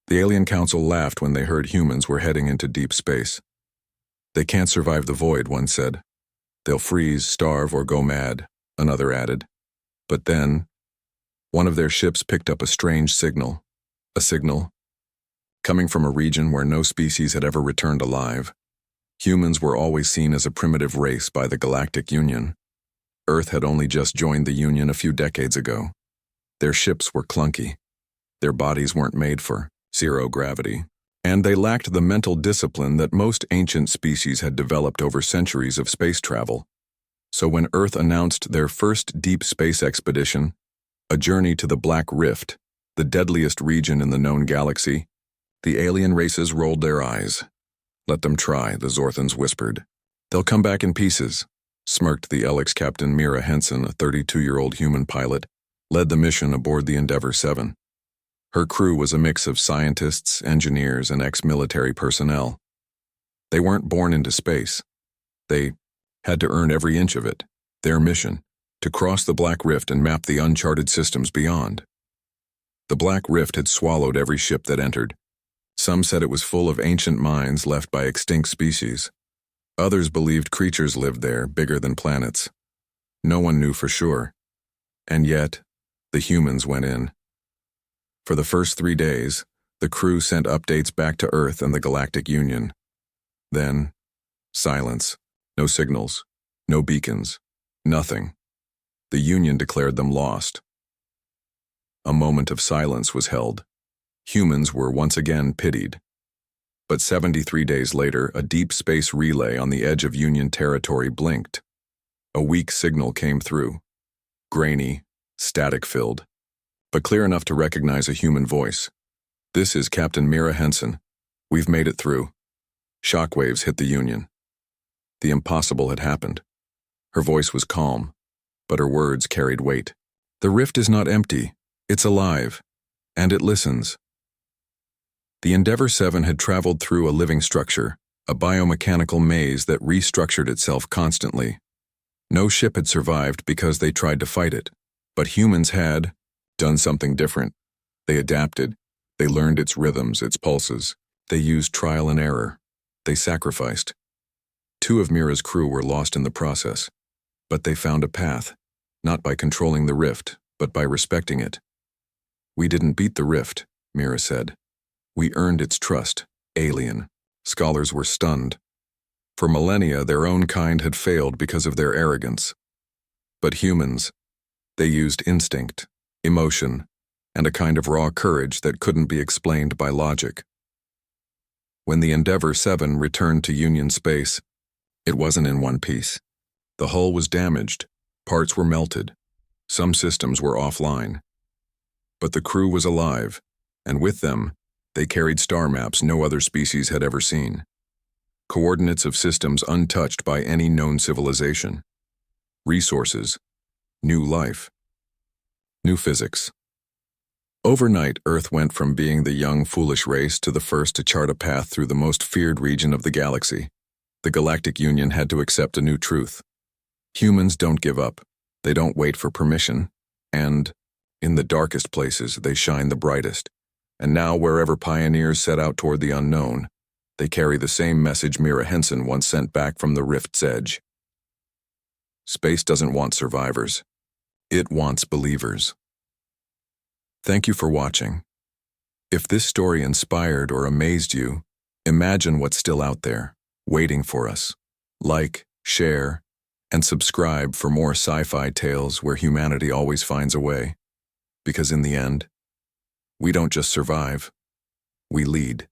The Alien Council laughed when they heard humans were heading into deep space. They can't survive the void, one said. They'll freeze, starve, or go mad, another added. But then, one of their ships picked up a strange signal. A signal coming from a region where no species had ever returned alive. Humans were always seen as a primitive race by the Galactic Union. Earth had only just joined the Union a few decades ago. Their ships were clunky. Their bodies weren't made for zero gravity. And they lacked the mental discipline that most ancient species had developed over centuries of space travel. So when Earth announced their first deep space expedition, a journey to the Black Rift, the deadliest region in the known galaxy, the alien races rolled their eyes. Let them try, the Zorthans whispered. They'll come back in pieces, smirked the Alex Captain Mira Henson, a 32-year-old human pilot, led the mission aboard the Endeavour 7. Her crew was a mix of scientists, engineers, and ex-military personnel. They weren't born into space. They had to earn every inch of it, their mission, to cross the Black Rift and map the uncharted systems beyond. The Black Rift had swallowed every ship that entered. Some said it was full of ancient mines left by extinct species. Others believed creatures lived there, bigger than planets. No one knew for sure. And yet, the humans went in. For the first 3 days, the crew sent updates back to Earth and the Galactic Union. Then, silence. No signals. No beacons. Nothing. The Union declared them lost. A moment of silence was held. Humans were once again pitied. But 73 days later, a deep space relay on the edge of Union territory blinked. A weak signal came through. Grainy, static-filled, but clear enough to recognize a human voice. This is Captain Mira Henson. We've made it through. Shockwaves hit the Union. The impossible had happened. Her voice was calm, but her words carried weight. The rift is not empty. It's alive, and it listens. The Endeavour 7 had traveled through a living structure, a biomechanical maze that restructured itself constantly. No ship had survived because they tried to fight it, but humans had done something different. They adapted. They learned its rhythms, its pulses. They used trial and error. They sacrificed. 2 of Mira's crew were lost in the process, but they found a path, not by controlling the rift, but by respecting it. We didn't beat the rift, Mira said. We earned its trust, alien. Scholars were stunned. For millennia, their own kind had failed because of their arrogance. But humans, they used instinct, emotion, and a kind of raw courage that couldn't be explained by logic. When the Endeavour 7 returned to Union space, it wasn't in one piece. The hull was damaged, parts were melted, some systems were offline. But the crew was alive, and with them, they carried star maps no other species had ever seen. Coordinates of systems untouched by any known civilization. Resources. New life. New physics. Overnight, Earth went from being the young, foolish race to the first to chart a path through the most feared region of the galaxy. The Galactic Union had to accept a new truth. Humans don't give up. They don't wait for permission. And, in the darkest places, they shine the brightest. And now, wherever pioneers set out toward the unknown, they carry the same message Mira Henson once sent back from the rift's edge. Space doesn't want survivors. It wants believers. Thank you for watching. If this story inspired or amazed you, imagine what's still out there, waiting for us. Like, share, and subscribe for more sci-fi tales where humanity always finds a way. Because in the end, we don't just survive, we lead.